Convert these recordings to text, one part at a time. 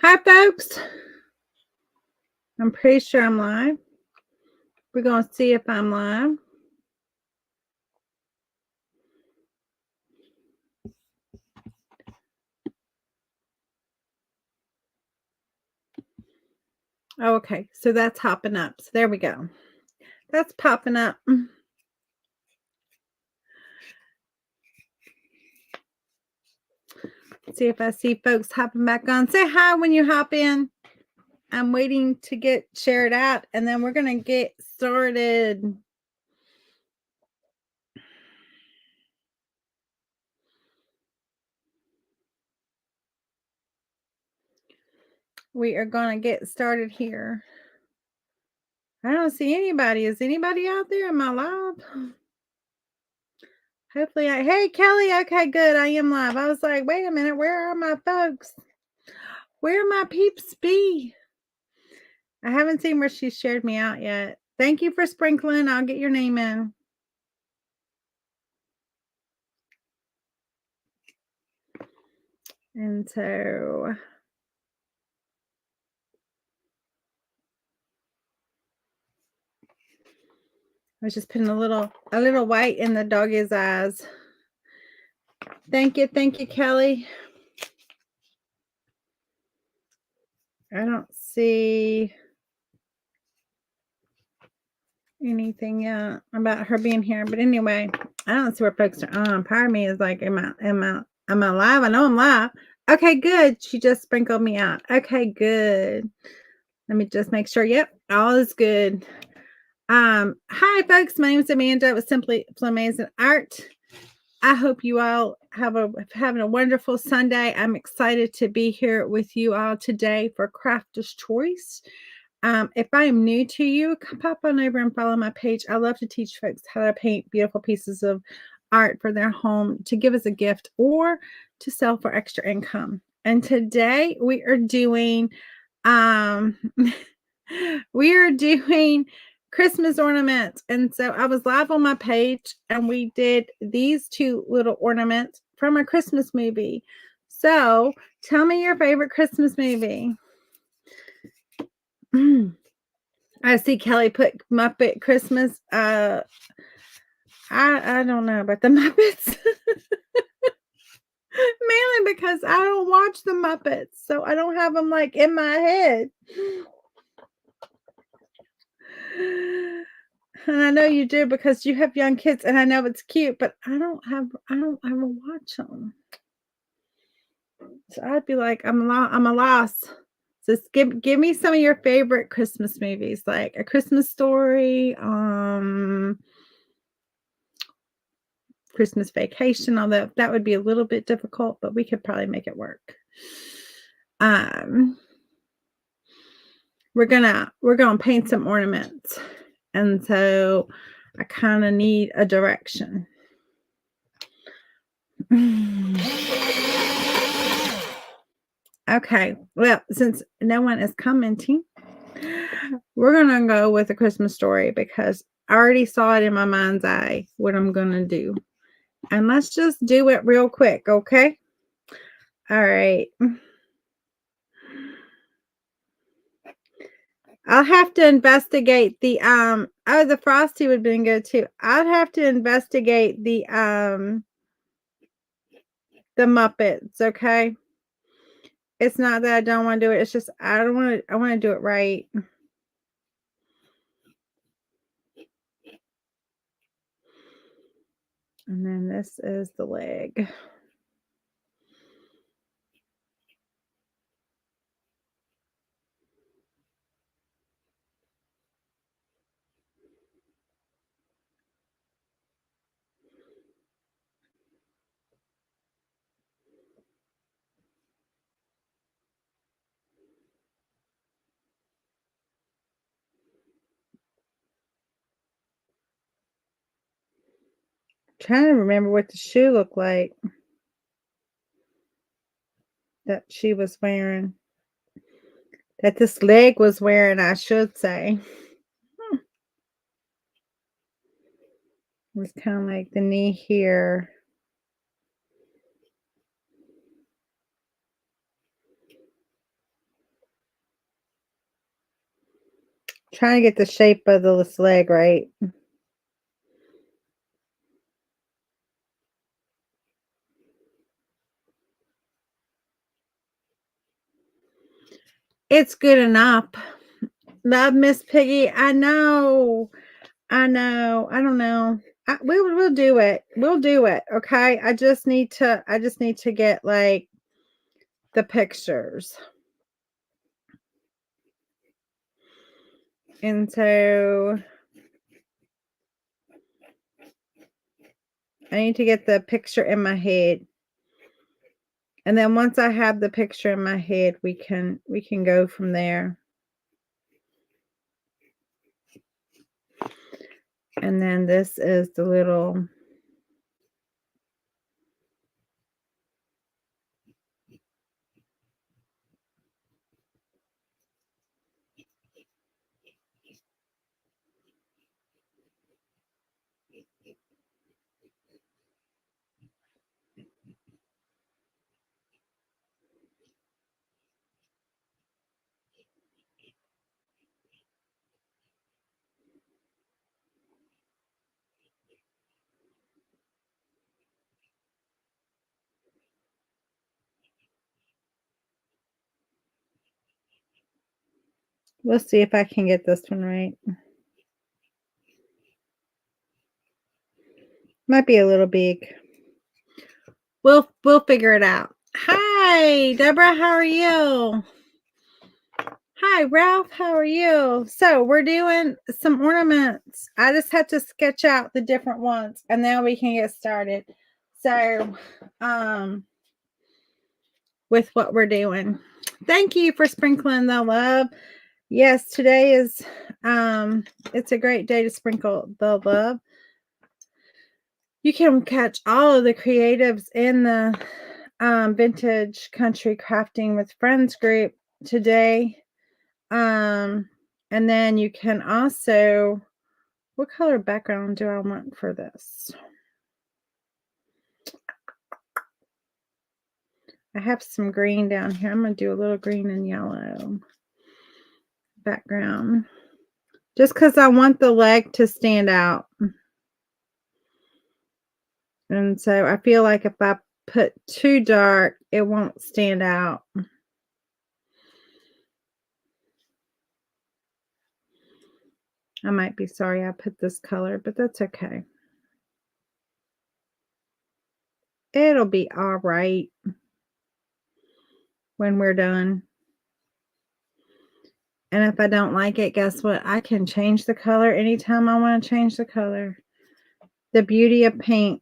Hi, folks. I'm pretty sure I'm live. We're going to see if I'm live. Oh, okay. So that's hopping up. So there we go. That's popping up. See if I see folks hopping back on. Say hi when you hop in. I'm waiting to get shared out, and then we're going to get started. We are going to get started here. I don't see anybody. Is anybody out there? Am I live? Hopefully hey, Kelly. Okay, good. I am live. I was like, wait a minute. Where are my folks? Where my peeps be? I haven't seen where she shared me out yet. Thank you for sprinkling. I'll get your name in. And so I was just putting a little white in the doggy's eyes. Thank you, Kelly. I don't see anything yet about her being here, but anyway, I don't see where folks are on. Part of me is like, am I live? I know I'm live. Okay, good. She just sprinkled me out. Okay, good. Let me just make sure. Yep, all is good. Hi folks, my name is Amanda with Simply Flamazing Art. I hope you all having a wonderful Sunday. I'm excited to be here with you all today for Crafter's Choice. If I am new to you, pop on over and follow my page. I love to teach folks how to paint beautiful pieces of art for their home to give as a gift or to sell for extra income. And today we are doing we are doing Christmas ornaments. And so I was live on my page and we did these two little ornaments from a Christmas movie. So tell me your favorite Christmas movie. I see Kelly put Muppet Christmas. I don't know about the Muppets. Mainly because I don't watch the Muppets. So I don't have them like in my head. And I know you do because you have young kids and I know it's cute, but I don't ever watch them. So I'd be like, I'm a loss. Just give me some of your favorite Christmas movies, like A Christmas Story, Christmas Vacation, although that would be a little bit difficult, but we could probably make it work. We're gonna paint some ornaments. And so I kind of need a direction. Okay, well, since no one is commenting, we're going to go with A Christmas Story because I already saw it in my mind's eye what I'm going to do. And let's just do it real quick, okay? All right. I'll have to investigate the the Frosty would have been good too. I'd have to investigate the Muppets, okay? It's not that I don't want to do it. It's just I want to do it right. And then this is the leg. Trying to remember what the shoe looked like that she was wearing. That this leg was wearing, I should say. It was kind of like the knee here. Trying to get the shape of this leg right. It's good enough. Love, Miss Piggy. I know. I know. I don't know. We'll do it. We'll do it. Okay. I just need to get like the pictures. And so I need to get the picture in my head. And then once I have the picture in my head, we can go from there. And then this is the little we'll see if I can get this one right. Might be a little big. We'll figure it out. Hi, Deborah, how are you? Hi, Ralph, how are you? So we're doing some ornaments. I just had to sketch out the different ones and now we can get started. So, with what we're doing. Thank you for sprinkling the love. Yes, today is, it's a great day to sprinkle the love. You can catch all of the creatives in the Vintage Country Crafting with Friends group today. And then you can also, what color background do I want for this? I have some green down here. I'm going to do a little green and yellow background. Just because I want the leg to stand out. And so I feel like if I put too dark, it won't stand out. I might be sorry I put this color, but that's okay. It'll be all right when we're done. And if I don't like it, guess what? I can change the color anytime I want to change the color. The beauty of paint.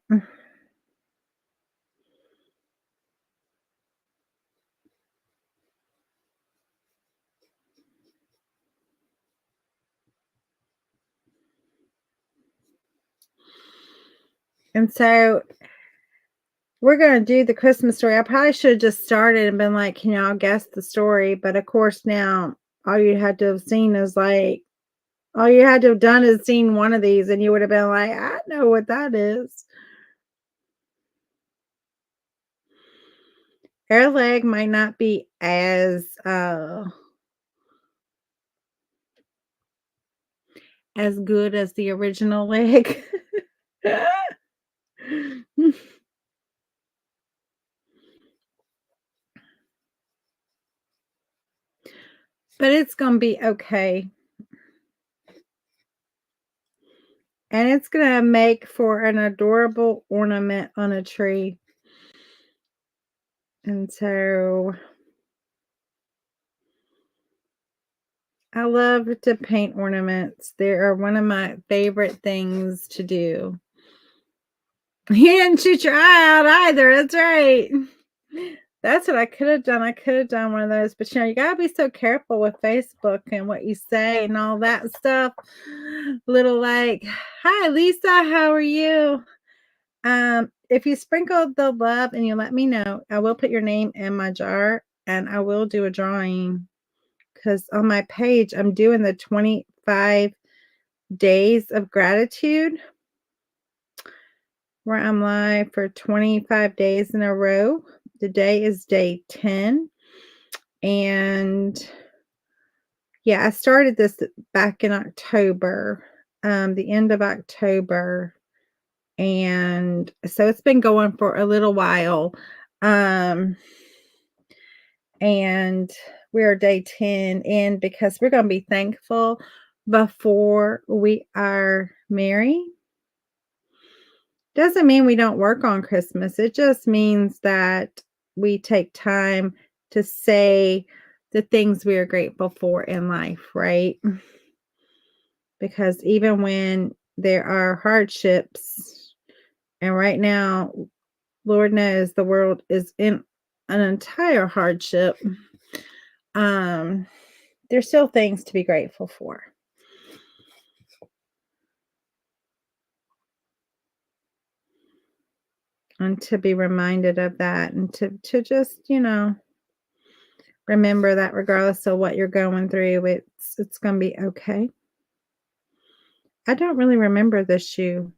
And so we're going to do the Christmas story. I probably should have just started and been like, I'll guess the story. But of course, now all you had to have seen is like, all you had to have done is seen one of these and you would have been like, I know what that is. Her leg might not be as good as the original leg. But it's going to be okay. And it's going to make for an adorable ornament on a tree. And so I love to paint ornaments. They are one of my favorite things to do. You didn't shoot your eye out either. That's right. That's what I could have done. I could have done one of those. But, you got to be so careful with Facebook and what you say and all that stuff. Little like, hi, Lisa. How are you? If you sprinkle the love and you let me know, I will put your name in my jar and I will do a drawing. Because on my page, I'm doing the 25 days of gratitude where I'm live for 25 days in a row. Today is day 10. And Yeah, I started this back in October, the end of October, and so it's been going for a little while. Um, and we're day 10 in because we're gonna be thankful before we are married. Doesn't mean we don't work on Christmas. It just means that we take time to say the things we are grateful for in life, right? Because even when there are hardships, and right now, Lord knows the world is in an entire hardship, um, there's still things to be grateful for. And to be reminded of that and to just, remember that regardless of what you're going through, it's gonna be okay. I don't really remember this shoe.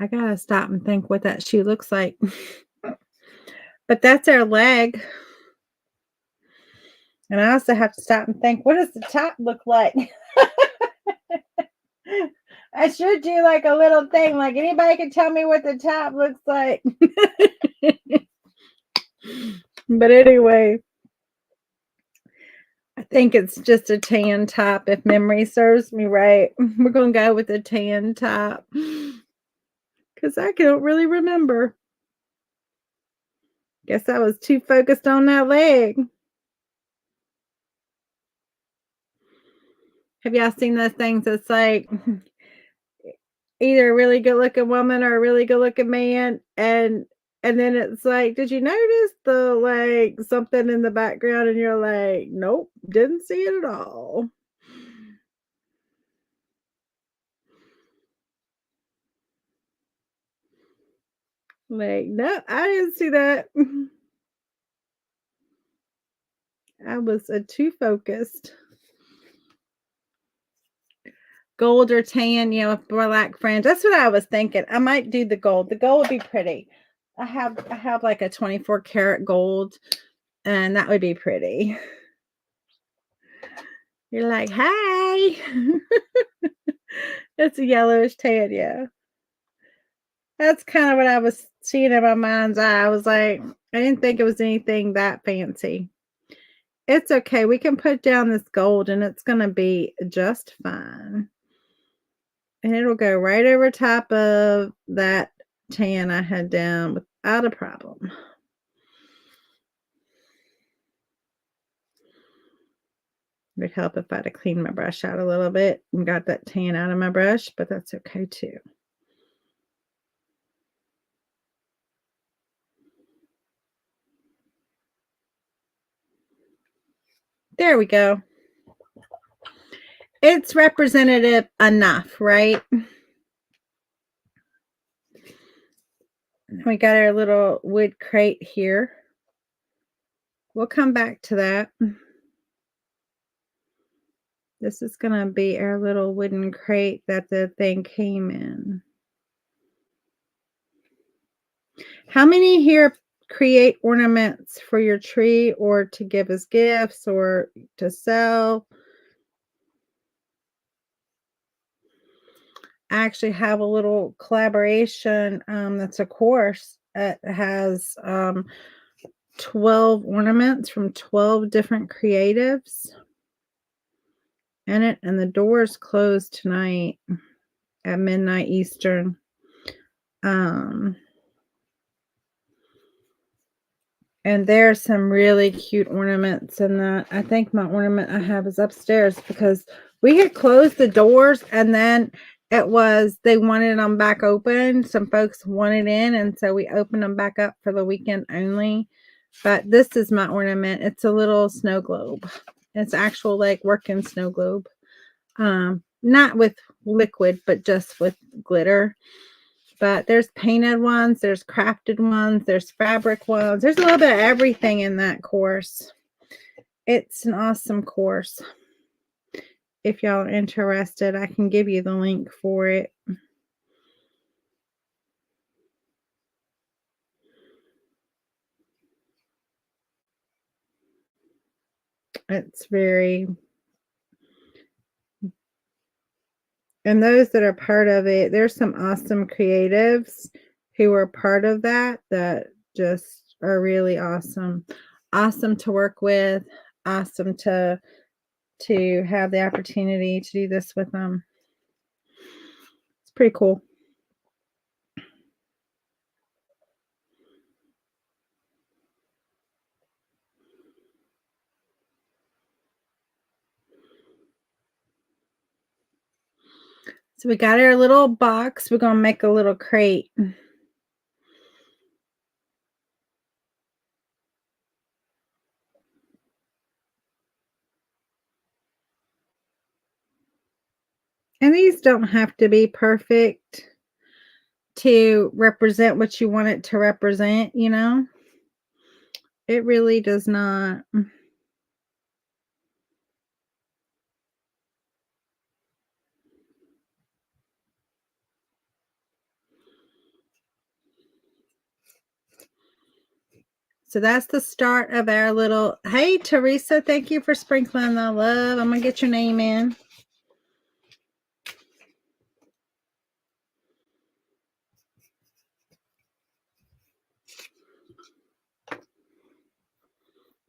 I gotta stop and think what that shoe looks like. But that's our leg. And I also have to stop and think, what does the top look like? I should do like a little thing, like anybody can tell me what the top looks like. But anyway, I think it's just a tan top if memory serves me right. We're gonna go with a tan top because I can't really remember. Guess I was too focused on that leg. Have y'all seen those things that's like either a really good looking woman or a really good looking man, and then it's like, did you notice the like something in the background? And you're like, nope, didn't see it at all. Like, no, I didn't see that. I was too focused. Gold or tan, with black fringe. That's what I was thinking. I might do the gold. The gold would be pretty. I have like a 24 karat gold, and that would be pretty. You're like, hey, it's a yellowish tan, yeah. That's kind of what I was seeing in my mind's eye. I was like, I didn't think it was anything that fancy. It's okay. We can put down this gold and it's going to be just fine. And it'll go right over top of that tan I had down without a problem. It would help if I'd have cleaned my brush out a little bit and got that tan out of my brush, but that's okay too. There we go. It's representative enough, right? We got our little wood crate here. We'll come back to that. This is going to be our little wooden crate that the thing came in. How many here create ornaments for your tree or to give as gifts or to sell? I actually have a little collaboration that's a course that has 12 ornaments from 12 different creatives in it, and the doors close tonight at midnight Eastern. And there's some really cute ornaments in that. I think my ornament I have is upstairs because we had closed the doors and then they wanted them back open. Some folks wanted in, and so we opened them back up for the weekend only. But this is my ornament. It's a little snow globe. It's actual like working snow globe. Not with liquid, but just with glitter. But there's painted ones, there's crafted ones, there's fabric ones. There's a little bit of everything in that course. It's an awesome course. If y'all are interested, I can give you the link for it. It's very and those that are part of it, there's some awesome creatives who are part of that that just are really awesome. Awesome to work with, awesome to have the opportunity to do this with them. It's pretty cool. So we got our little box. We're gonna make a little crate. And these don't have to be perfect to represent what you want it to represent, you know? It really does not. So that's the start of our little hey Teresa, thank you for sprinkling the love. I'm gonna get your name in.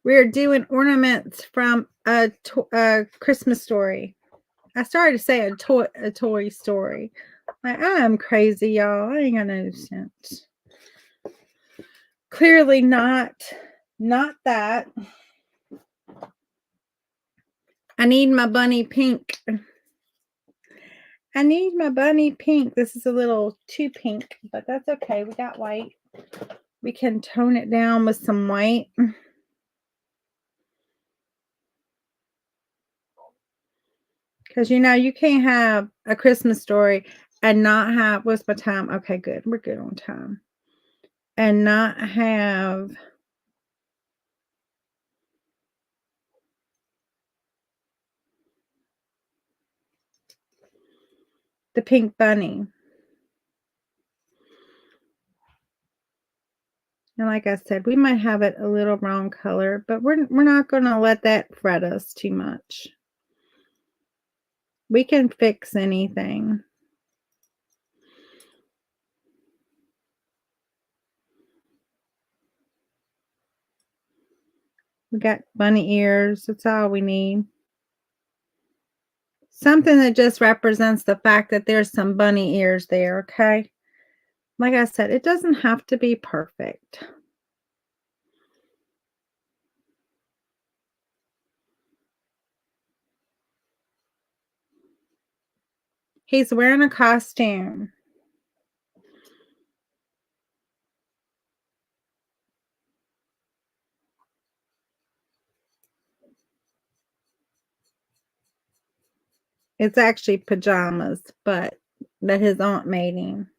We're doing ornaments from a Christmas story. I started to say a Toy Story. Like, I am crazy, y'all. I ain't got no sense. Clearly not that. I need my bunny pink. I need my bunny pink. This is a little too pink, but that's okay. We got white. We can tone it down with some white. Because you can't have a Christmas story and not have what's my time? Okay, good. We're good on time. And not have the pink bunny. And like I said, we might have it a little wrong color, but we're not gonna let that fret us too much. We can fix anything. We got bunny ears. That's all we need. Something that just represents the fact that there's some bunny ears there, okay? Like I said, it doesn't have to be perfect. He's wearing a costume. It's actually pajamas, but that his aunt made him.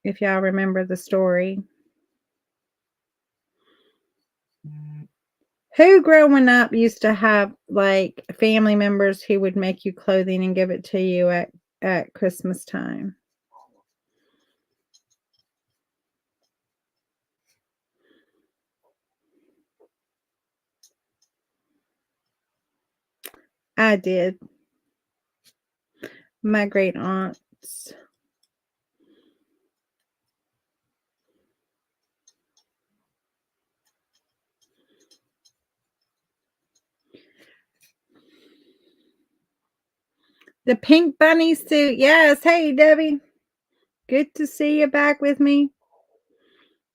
If y'all remember the story. Who growing up used to have like family members who would make you clothing and give it to you at Christmas time? I did. My great aunts. The pink bunny suit. Yes. Hey, Debbie. Good to see you back with me.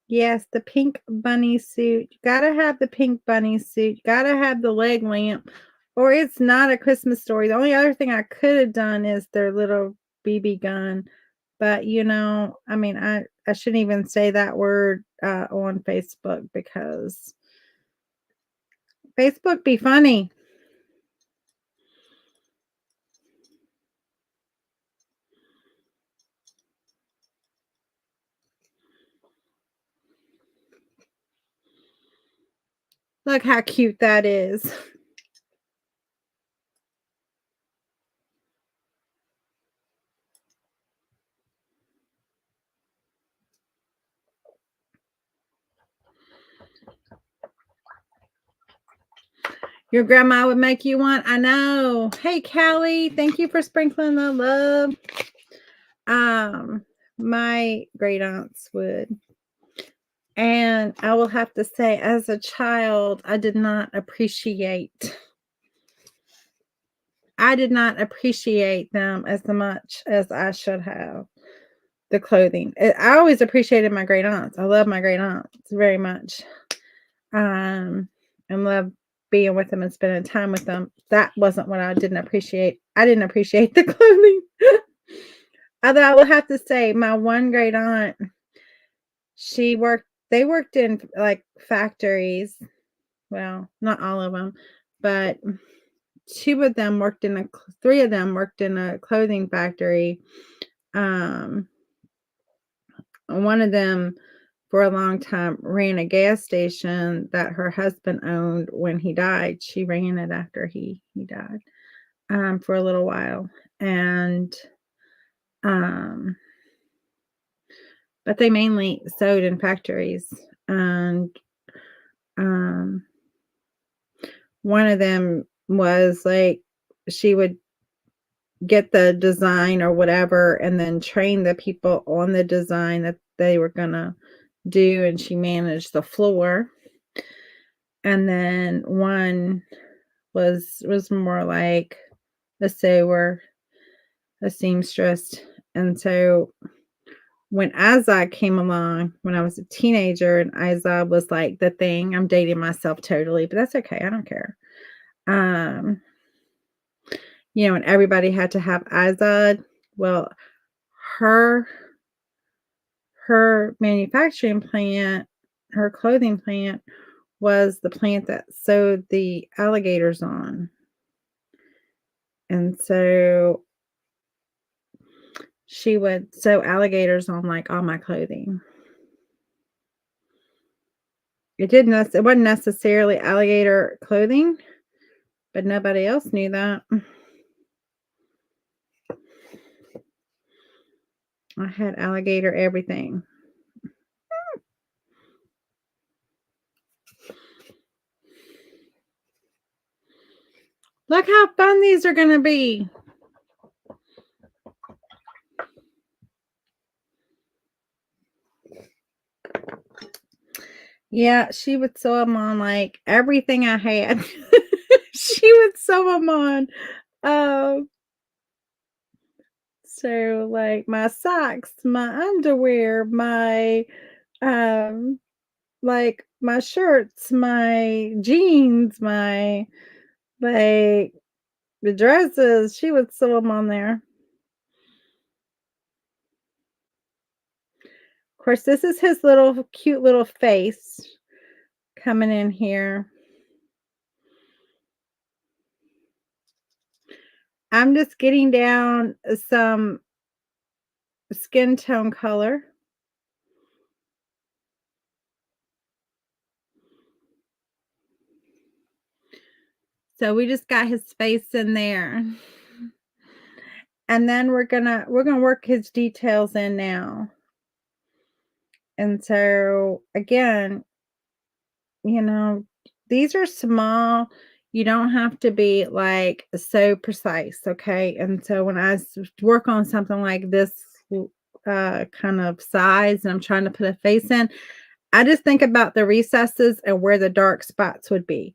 Yes, the pink bunny suit. You gotta have the pink bunny suit. You gotta have the leg lamp, or it's not a Christmas story. The only other thing I could have done is their little BB gun, but I mean, I shouldn't even say that word on Facebook because Facebook be funny. Look how cute that is. Your grandma would make you one? I know. Hey, Callie, thank you for sprinkling the love. Um, my great aunts would. And I will have to say, as a child, I did not appreciate them as much as I should have. The clothing. I always appreciated my great aunts. I love my great aunts very much. And love being with them and spending time with them. That wasn't what I didn't appreciate. I didn't appreciate the clothing. Although I will have to say, my one great aunt, they worked in like factories. Well, not all of them, but three of them worked in a clothing factory. Um, one of them for a long time ran a gas station that her husband owned when he died. She ran it after he died, for a little while. And um but they mainly sewed in factories. And um one of them was like, she would get the design or whatever and then train the people on the design that they were gonna do, and she managed the floor. And then one was more like a sewer, a seamstress. And so when Izod came along, when I was a teenager, and Izod was like the thing, I'm dating myself totally, but that's okay. I don't care. Um, and everybody had to have Izod. Well, her manufacturing plant, her clothing plant, was the plant that sewed the alligators on. And so she would sew alligators on like all my clothing. It wasn't necessarily alligator clothing, but nobody else knew that. I had alligator everything. Look how fun these are going to be. Yeah, she would sew them on like everything I had. She would sew them on. So like my socks, my underwear, my like my shirts, my jeans, my like the dresses, she would sew them on there. Of course, this is his little cute little face coming in here. I'm just getting down some skin tone color. So we just got his face in there. And then we're gonna work his details in now. And so again, you know, these are small. You don't have to be like so precise, okay? And so when I work on something like this kind of size and I'm trying to put a face in, I just think about the recesses and where the dark spots would be.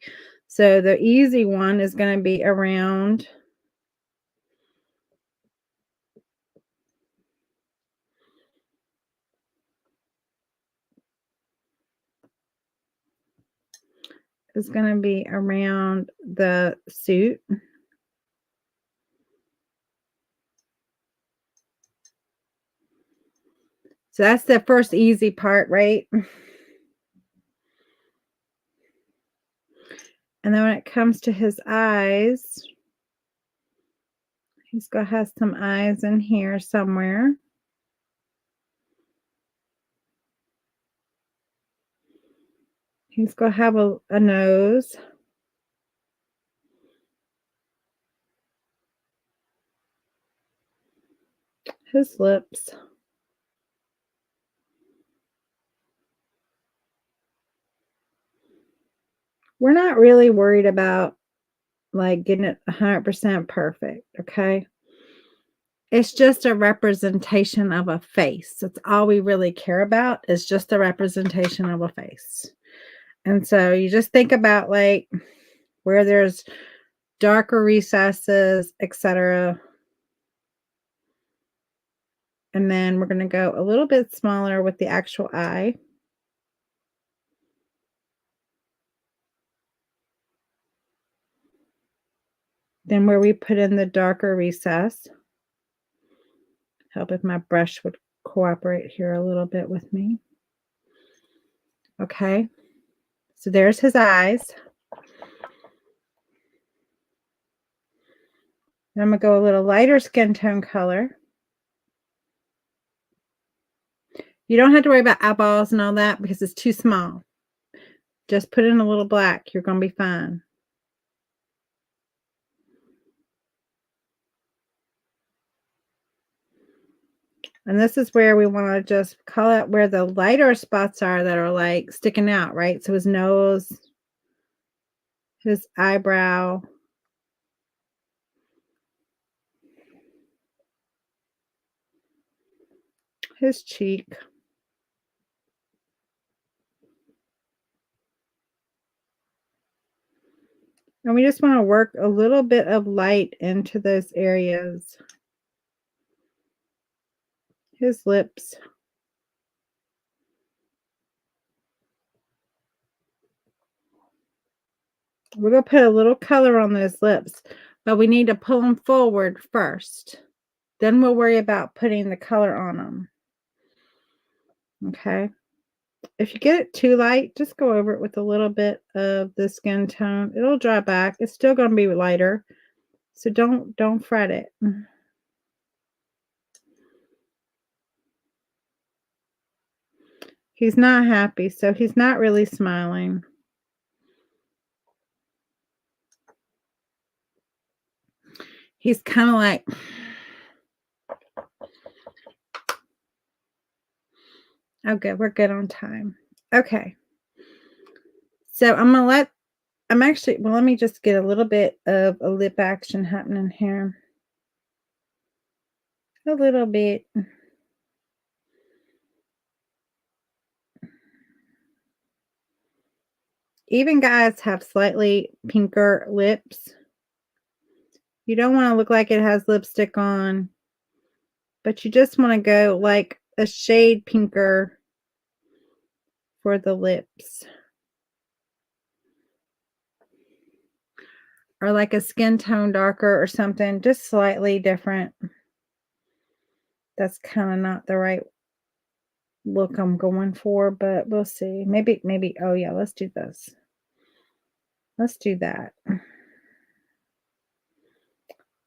So the easy one is going to be around the suit. So that's the first easy part, right? And then when it comes to his eyes, he's going to have some eyes in here somewhere. He's going to have a nose. His lips. We're not really worried about like getting it 100% perfect, okay? It's just a representation of a face. That's all we really care about is just a representation of a face. And so you just think about like where there's darker recesses, etc. And then we're going to go a little bit smaller with the actual eye. Then where we put in the darker recess. Help if my brush would cooperate here a little bit with me. Okay. So there's his eyes. Then I'm going to go a little lighter skin tone color. You don't have to worry about eyeballs and all that because it's too small. Just put in a little black. You're going to be fine. And this is where we want to just call out where the lighter spots are that are like sticking out, right? So his nose, his eyebrow, his cheek. And we just want to work a little bit of light into those areas. His lips. We're going to put a little color on those lips, but we need to pull them forward first. Then we'll worry about putting the color on them. Okay. If you get it too light, just go over it with a little bit of the skin tone. It'll dry back. It's still going to be lighter. So don't fret it. He's not happy, so he's not really smiling. He's kind of like, oh, good. We're good on time. Okay. So let me just get a little bit of a lip action happening here. A little bit. Even guys have slightly pinker lips. You don't want to look like it has lipstick on, but you just want to go like a shade pinker for the lips. Or like a skin tone darker or something, just slightly different. That's kind of not the right look I'm going for, but we'll see. Maybe, oh yeah, let's do this. Let's do that.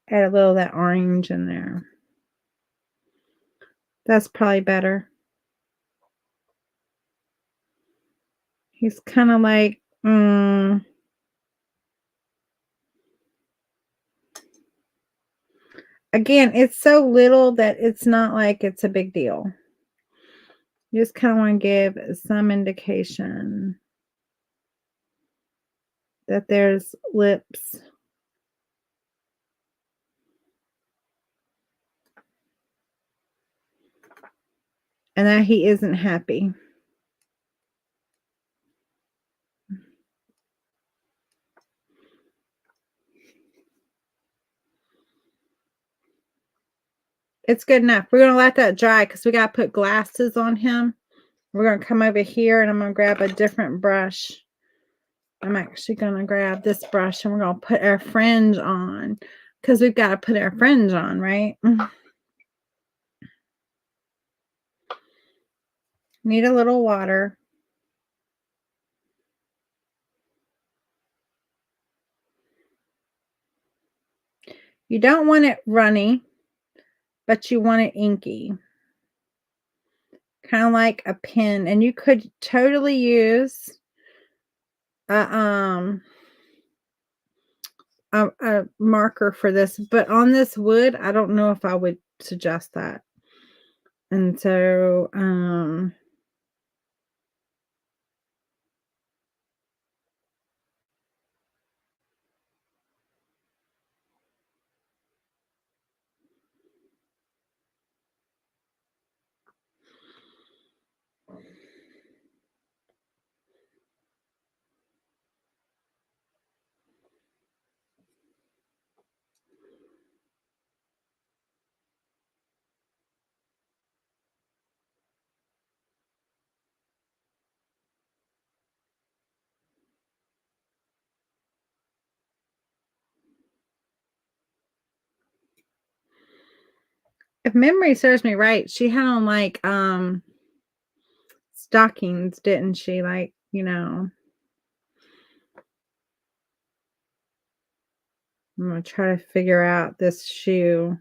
Add a little of that orange in there. That's probably better. He's kind of like, again, it's so little that it's not like it's a big deal. You just kind of want to give some indication that there's lips. And that he isn't happy. It's good enough. We're going to let that dry because we got to put glasses on him. We're going to come over here and I'm going to grab a different brush. I'm actually going to grab this brush and we're going to put our fringe on because we've got to put our fringe on, right? Need a little water. You don't want it runny, but you want it inky. Kind of like a pen. And you could totally use a marker for this, but on this wood, I don't know if I would suggest that. And so, If memory serves me right, she had on, like, stockings, didn't she? Like, I'm gonna try to figure out this shoe.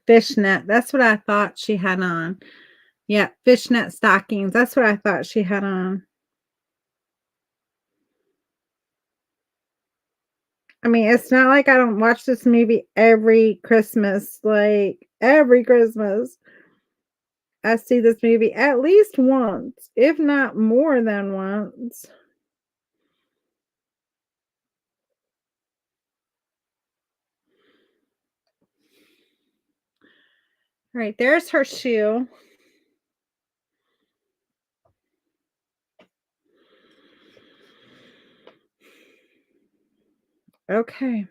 Fishnet, that's what I thought she had on. Yeah, fishnet stockings, that's what I thought she had on. I mean, it's not like I don't watch this movie every Christmas, like, every Christmas. I see this movie at least once, if not more than once. Alright, there's her shoe. Okay.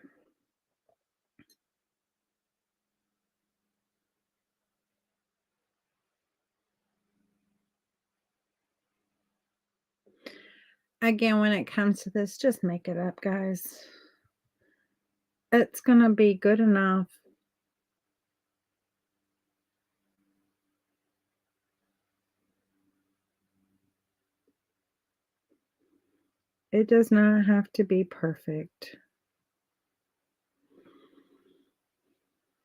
Again, when it comes to this, just make it up, guys. It's gonna be good enough. It does not have to be perfect.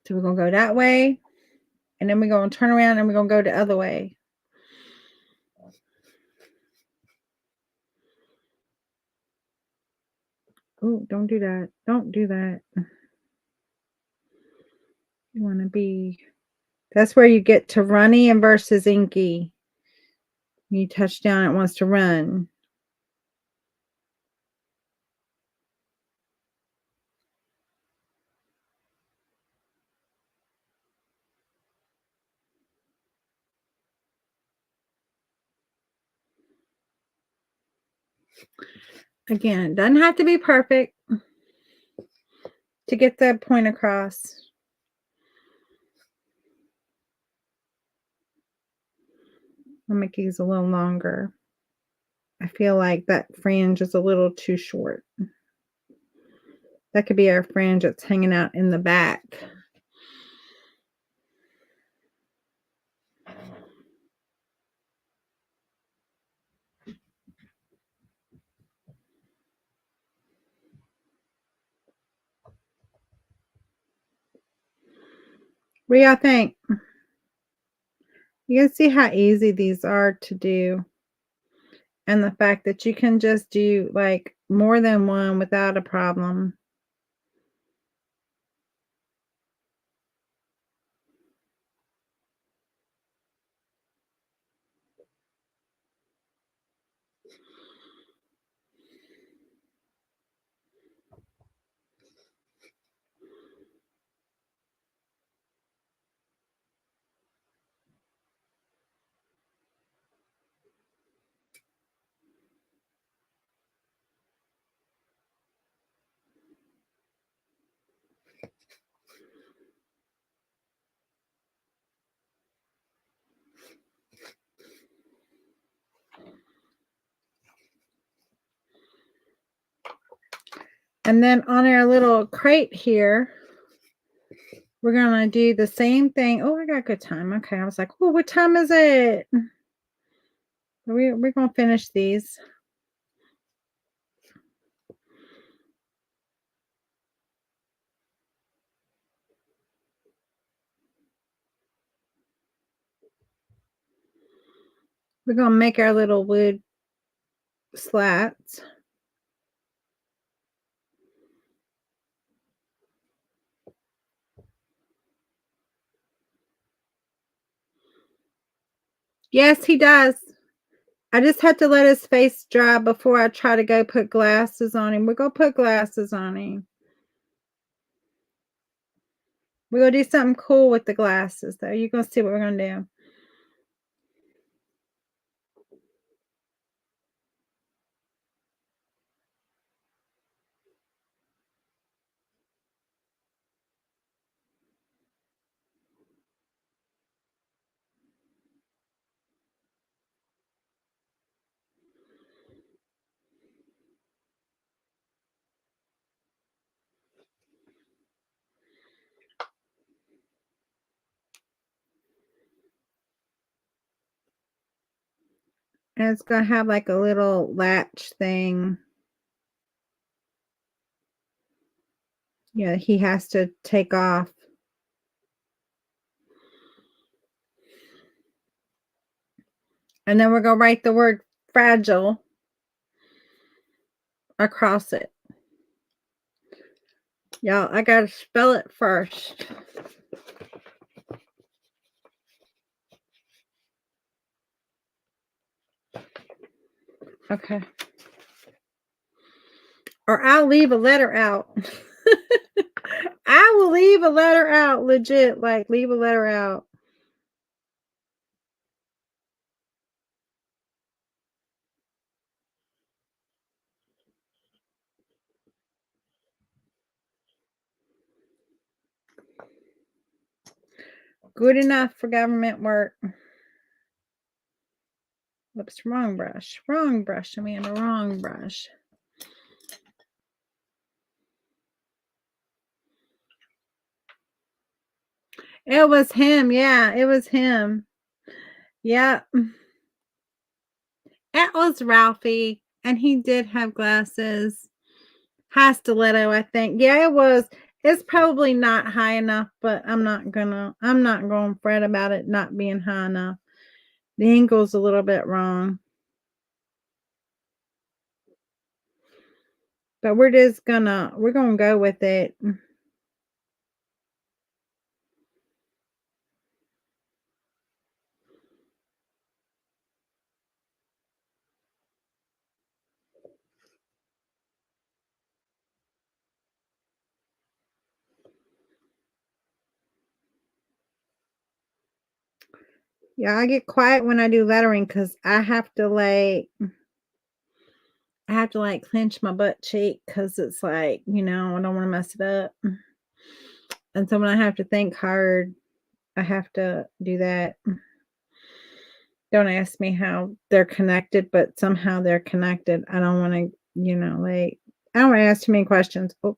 So we're gonna go that way, and then we're gonna turn around and we're gonna go the other way. Oh, don't do that. Don't do that. You wanna be That's where you get to runny and versus inky. You touch down, it wants to run. Again, it doesn't have to be perfect to get that point across. I'll make these a little longer. I feel like that fringe is a little too short. That could be our fringe that's hanging out in the back. What do y'all think? You can see how easy these are to do, and the fact that you can just do, like, more than one without a problem. And then on our little crate here, we're gonna do the same thing. Oh, I got good time. Okay, I was like, "Oh, what time is it?" We're gonna finish these. We're gonna make our little wood slats. Yes, he does. I just have to let his face dry before I try to go put glasses on him. We're gonna put glasses on him. We're gonna do something cool with the glasses, though. You're gonna see what we're gonna do. And it's gonna have like a little latch thing. Yeah, he has to take off. And then we're gonna write the word fragile across it. Y'all, I gotta spell it first. Okay. Or I'll leave a letter out. I will leave a letter out, legit, like leave a letter out. Good enough for government work. Whoops, wrong brush. Wrong brush, Amanda, wrong brush. It was him, yeah, it was him. Yeah. It was Ralphie, and he did have glasses. High stiletto, I think. Yeah, it was. It's probably not high enough, but I'm not gonna fret about it not being high enough. The angle's a little bit wrong. But we're gonna go with it. Yeah, I get quiet when I do lettering because I have to clench my butt cheek because it's like, I don't want to mess it up. And so when I have to think hard, I have to do that. Don't ask me how they're connected, but somehow they're connected. I don't want to, I don't want to ask too many questions. Oh,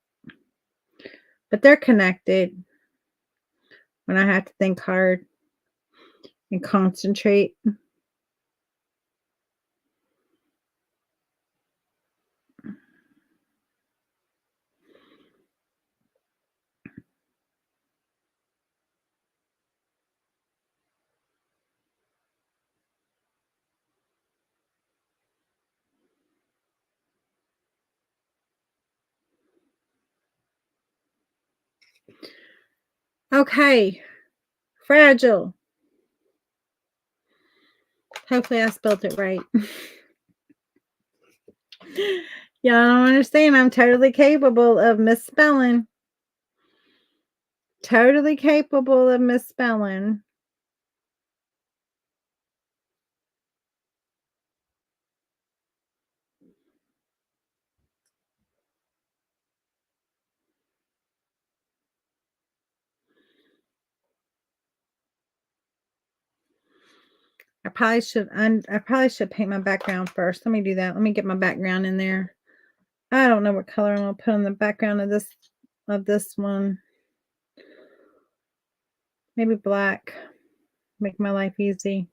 but they're connected when I have to think hard and concentrate. Okay. Fragile. Hopefully I spelled it right. Y'all don't understand. I'm totally capable of misspelling. Totally capable of misspelling. I probably should paint my background first. Let me do that. Let me get my background in there. I don't know what color I'm gonna put on the background of this one. Maybe black. Make my life easy.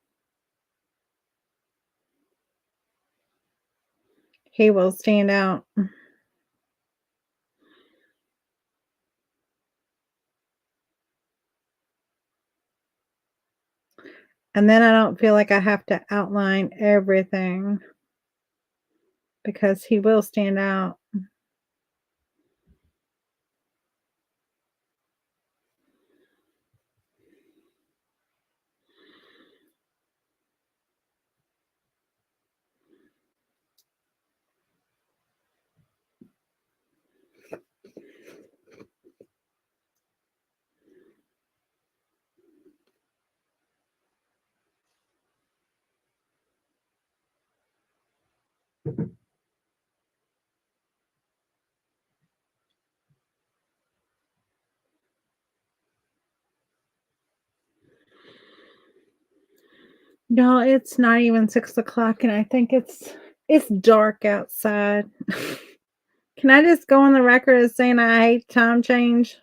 He will stand out. And then I don't feel like I have to outline everything because he will stand out. No, it's not even 6 o'clock, and I think it's dark outside. Can I just go on the record as saying I hate time change?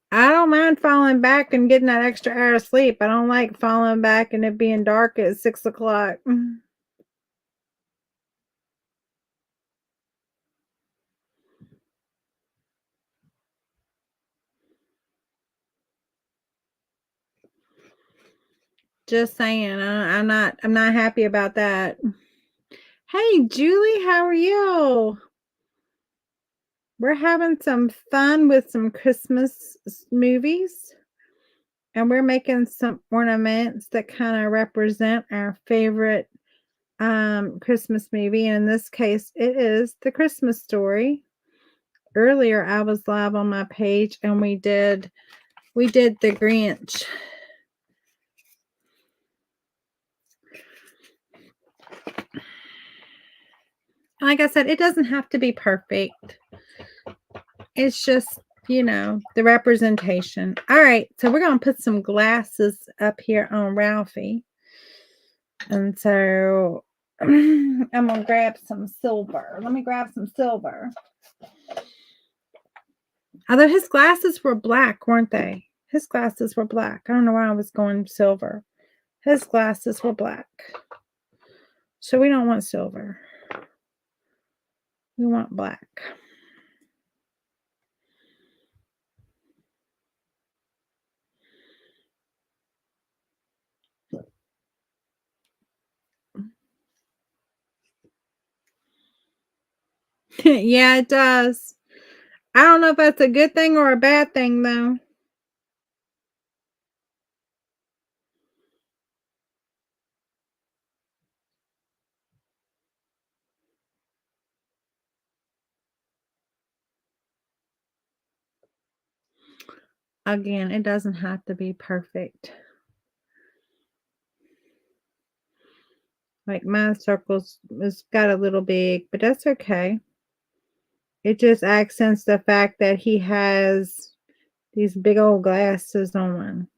I don't mind falling back and getting that extra hour of sleep. I don't like falling back and it being dark at 6 o'clock. Just saying, I'm not happy about that. Hey, Julie, how are you? We're having some fun with some Christmas movies, and we're making some ornaments that kind of represent our favorite Christmas movie. And in this case, it is The Christmas Story. Earlier, I was live on my page, and we did The Grinch. Like I said, it doesn't have to be perfect. It's just, the representation. All right, so we're going to put some glasses up here on Ralphie. And so I'm going to grab some silver. Let me grab some silver. Although his glasses were black, weren't they? His glasses were black. I don't know why I was going silver. His glasses were black. So we don't want silver. We want black. Yeah, it does. I don't know if that's a good thing or a bad thing, though. Again, it doesn't have to be perfect. Like my circles has got a little big, but that's okay. It just accents the fact that he has these big old glasses on.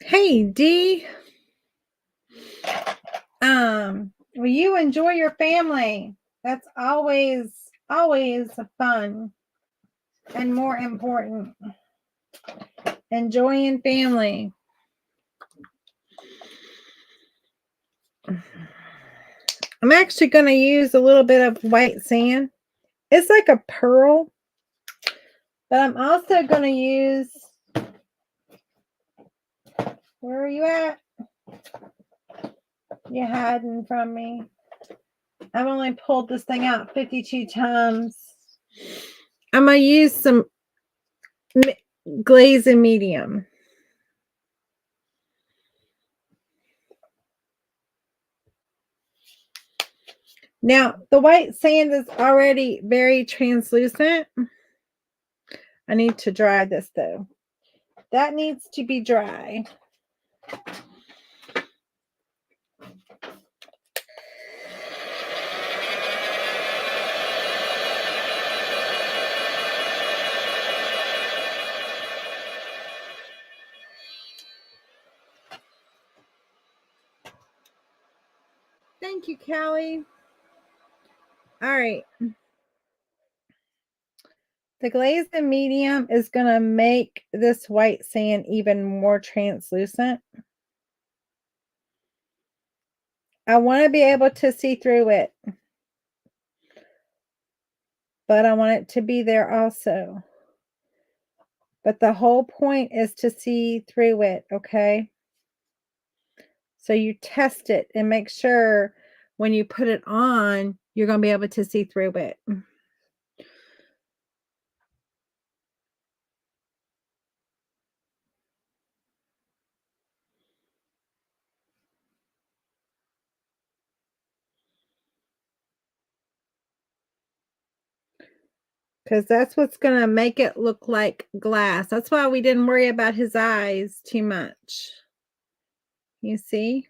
Hey, D. Will you enjoy your family? That's always fun and more important. Enjoying family. I'm actually going to use a little bit of white sand. It's like a pearl, but I'm also going to use, where are you at? You're hiding from me. I've only pulled this thing out 52 times. I'm going to use some glaze and medium. Now, the white sand is already very translucent. I need to dry this, though. That needs to be dry. Thank you, Callie. All right. The glaze and medium is going to make this white sand even more translucent. I want to be able to see through it, but I want it to be there also. But the whole point is to see through it, okay? So you test it and make sure when you put it on, you're going to be able to see through it. Because that's what's going to make it look like glass. That's why we didn't worry about his eyes too much. You see?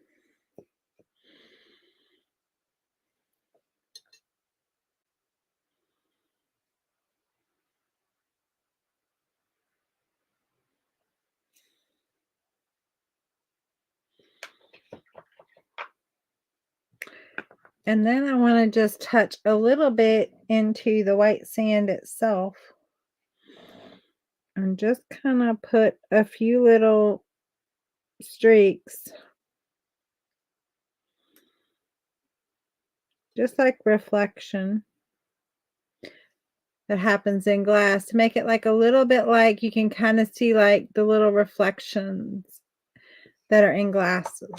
And then I want to just touch a little bit into the white sand itself. And just kind of put a few little streaks. Just like reflection that happens in glass to make it like a little bit like you can kind of see like the little reflections that are in glasses.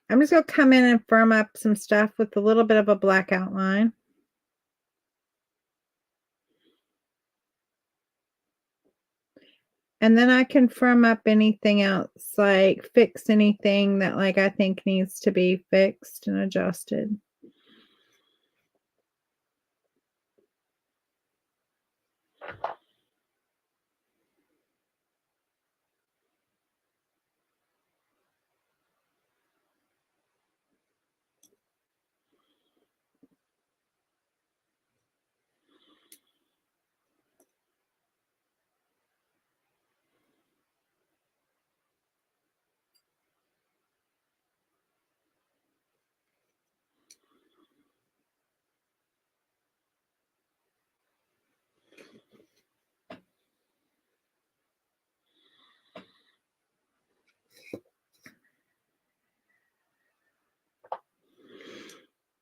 I'm just going to come in and firm up some stuff with a little bit of a black outline. And then I can firm up anything else, like fix anything that like I think needs to be fixed and adjusted.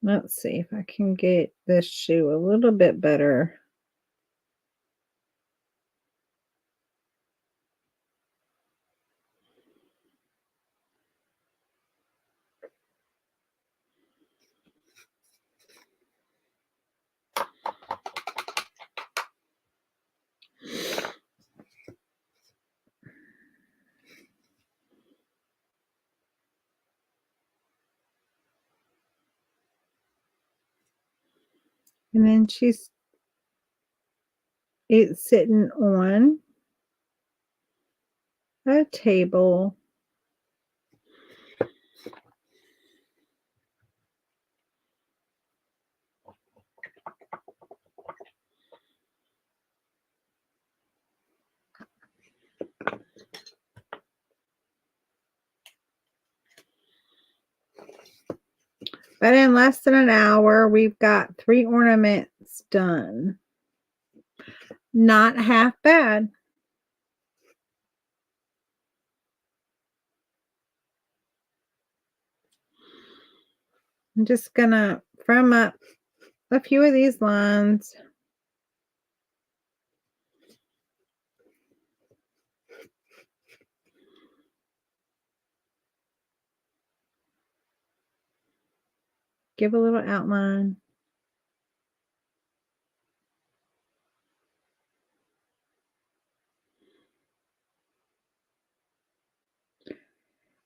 Let's see if I can get this shoe a little bit better. And then it's sitting on a table. But in less than an hour, we've got 3 ornaments done. Not half bad. I'm just gonna firm up a few of these lines. Give a little outline.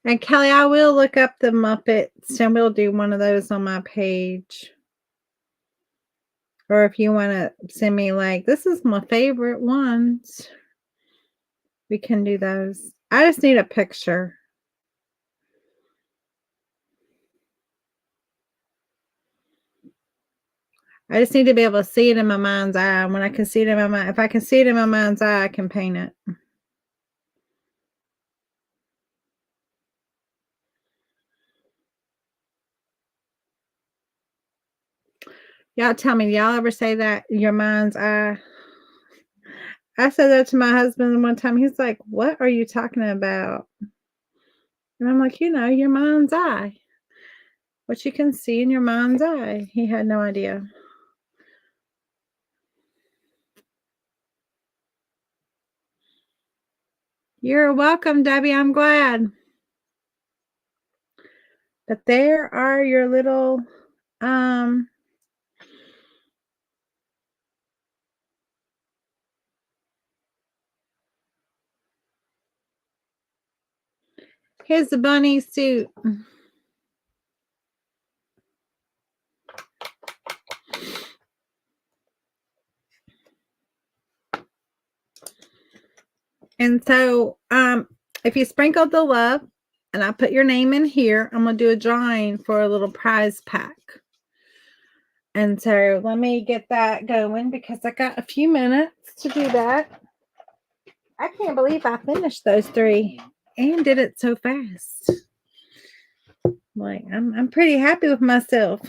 And Kelly, I will look up the Muppets and we'll do one of those on my page. Or if you want to send me like, this is my favorite ones, we can do those. I just need a picture. I just need to be able to see it in my mind's eye. When I can see it in my mind, if I can see it in my mind's eye, I can paint it. Y'all tell me, y'all ever say that? Your mind's eye? I said that to my husband one time. He's like, what are you talking about? And I'm like, your mind's eye. What you can see in your mind's eye. He had no idea. You're welcome, Debbie. I'm glad. But there are your little here's the bunny suit. And so if you sprinkled the love and I put your name in here. I'm going to do a drawing for a little prize pack. And so let me get that going because I got a few minutes to do that. I can't believe I finished those 3 and did it so fast. Like I'm pretty happy with myself.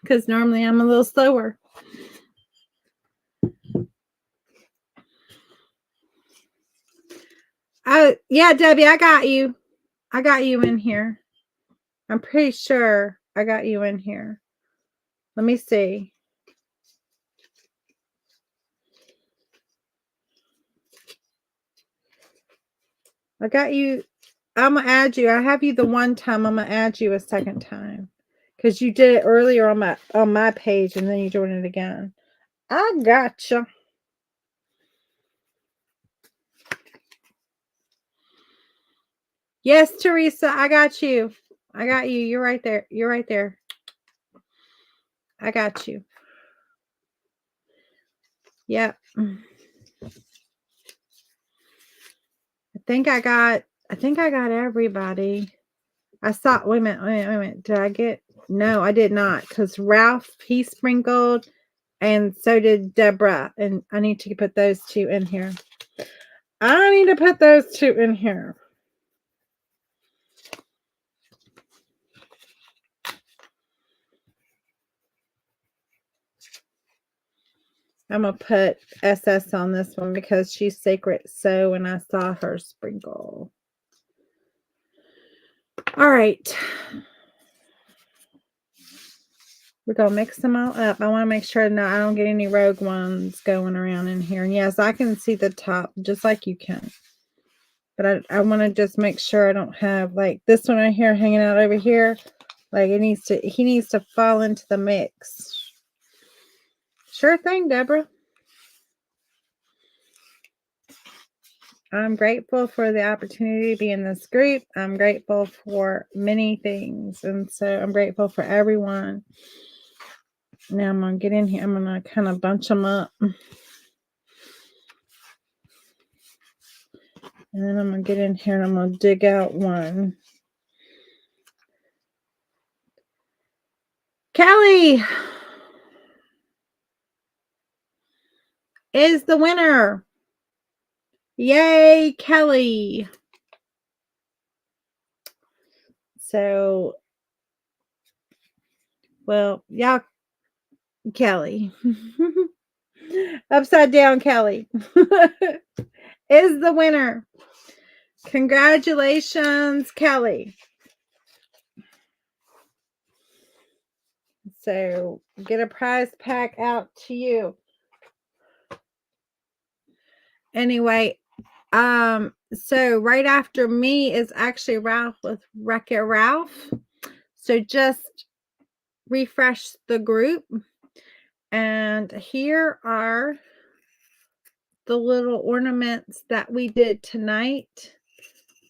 Because normally I'm a little slower. Oh, yeah, Debbie, I got you. I got you in here. I'm pretty sure I got you in here. Let me see. I got you. I'm going to add you. I have you the one time. I'm going to add you a second time. Because you did it earlier on my page and then you joined it again. I gotcha. Yes, Teresa, I got you. I got you. You're right there. You're right there. I got you. Yep. I think I got everybody. I saw, wait a minute. Did I get, no, I did not. Because Ralph, he sprinkled, and so did Deborah. And I need to put those 2 in here. I need to put those 2 in here. I'm going to put SS on this one because she's Sacred So, and I saw her sprinkle. All right. We're going to mix them all up. I want to make sure that I don't get any rogue ones going around in here. And yes, I can see the top just like you can. But I want to just make sure I don't have like this one right here hanging out over here. Like he needs to fall into the mix. Sure thing, Deborah. I'm grateful for the opportunity to be in this group. I'm grateful for many things. And so I'm grateful for everyone. Now I'm going to get in here. I'm going to kind of bunch them up. And then I'm going to get in here and I'm going to dig out one. Kelly is the winner. Yay, Kelly. So, well, y'all, Kelly. Upside down Kelly is the winner. Congratulations, Kelly. So get a prize pack out to you. Anyway, so right after me is actually Ralph with Wreck-It Ralph. So just refresh the group. And here are the little ornaments that we did tonight.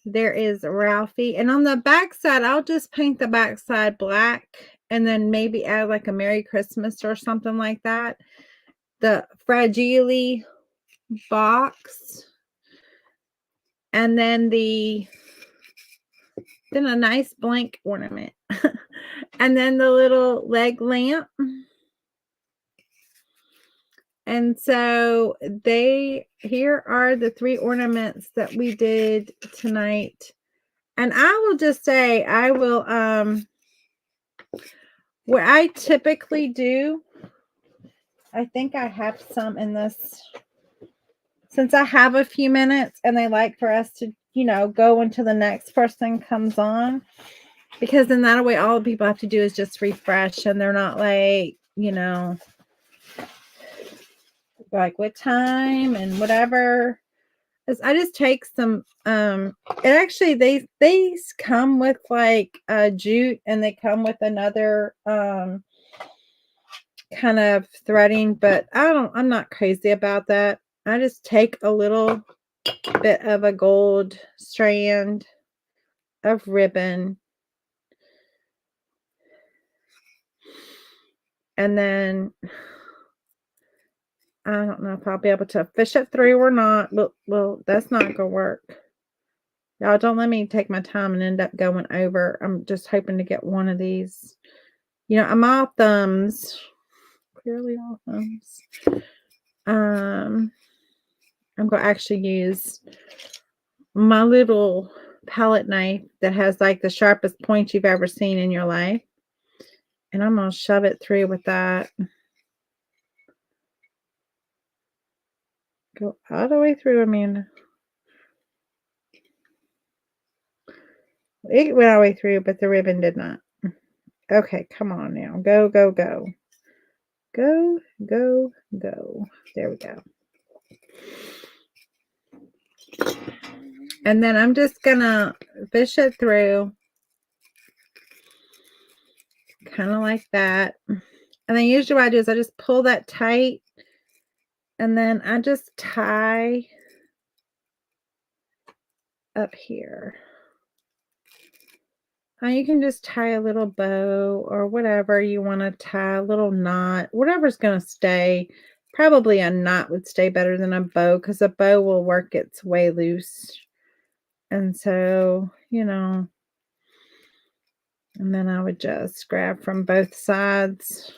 There is Ralphie. And on the back side, I'll just paint the back side black and then maybe add like a Merry Christmas or something like that. The Fragile box. And then a nice blank ornament. And then the little leg lamp. And so here are the 3 ornaments that we did tonight. And I will just say, what I typically do, I think I have some in this, since I have a few minutes and they like for us to, go until the next person comes on, because then that way all the people have to do is just refresh and they're not like, like what time and whatever. I just take some, and actually they come with like a jute and they come with another, kind of threading, but I'm not crazy about that. I just take a little bit of a gold strand of ribbon, and then I don't know if I'll be able to fish it through or not, but well, that's not gonna work. Y'all don't let me take my time and end up going over. I'm just hoping to get one of these. You know, I'm all thumbs. Clearly all thumbs. I'm going to actually use my little palette knife that has like the sharpest point you've ever seen in your life. And I'm going to shove it through with that. Go all the way through, Amanda. It went all the way through, but the ribbon did not. Okay, come on now. Go, go, go. Go, go, go. There we go. And then I'm just going to fish it through. Kind of like that. And then usually what I do is I just pull that tight. And then I just tie up here. You can just tie a little bow or whatever you want to tie, a little knot, whatever's going to stay. Probably a knot would stay better than a bow because a bow will work its way loose. And so, you know, and then I would just grab from both sides,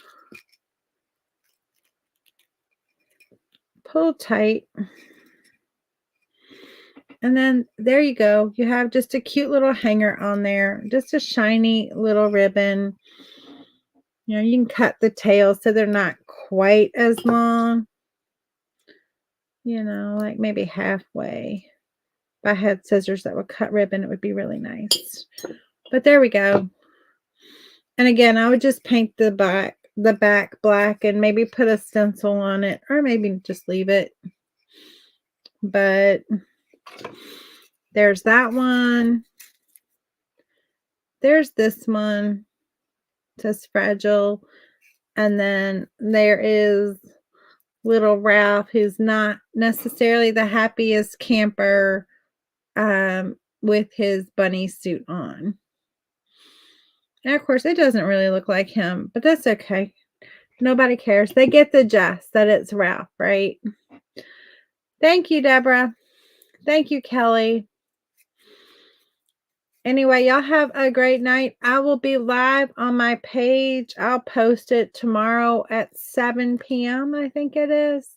pull tight. And then there you go. You have just a cute little hanger on there, just a shiny little ribbon. You know, you can cut the tails so they're not quite as long. You know, like maybe halfway. If I had scissors that would cut ribbon, it would be really nice. But there we go. And again, I would just paint the back black and maybe put a stencil on it, or maybe just leave it. But there's that one. There's this one. It says fragile. And then there is little Ralph, who's not necessarily the happiest camper with his bunny suit on. And of course, it doesn't really look like him, but that's okay. Nobody cares. They get the gist that it's Ralph, right? Thank you, Deborah. Thank you, Kelly. Anyway, y'all have a great night. I will be live on my page. I'll post it tomorrow at 7 p.m. I think it is.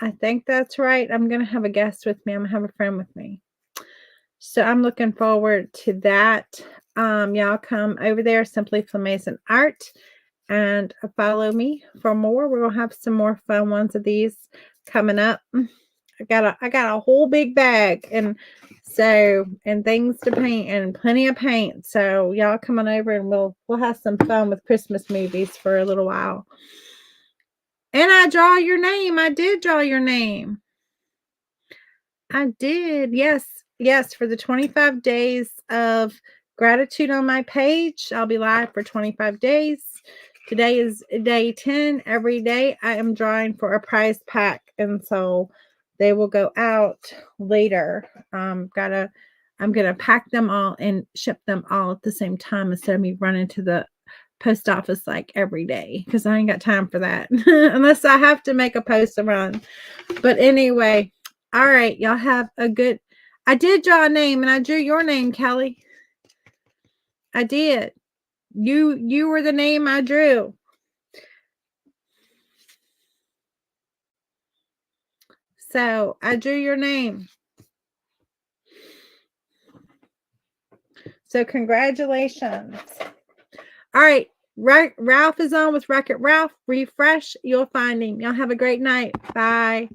I think that's right. I'm going to have a guest with me. I'm going to have a friend with me. So I'm looking forward to that. Y'all come over there, Simply Flamazing Art, and follow me for more. We're going to have some more fun ones of these coming up. I got a whole big bag and things to paint and plenty of paint. So y'all come on over and we'll have some fun with Christmas movies for a little while. And I draw your name. I did draw your name. I did. Yes, for the 25 days of gratitude on my page. I'll be live for 25 days. Today is day 10. Every day I am drawing for a prize pack, and so they will go out later. I'm gonna pack them all and ship them all at the same time instead of me running to the post office like every day, because I ain't got time for that unless I have to make a post and run. But anyway, all right, y'all have a good. I did draw a name, and I drew your name, Kelly. I did. You were the name I drew. So I drew your name. So congratulations. All right. Ralph is on with Wreck-It Ralph. Refresh. You'll find him. Y'all have a great night. Bye.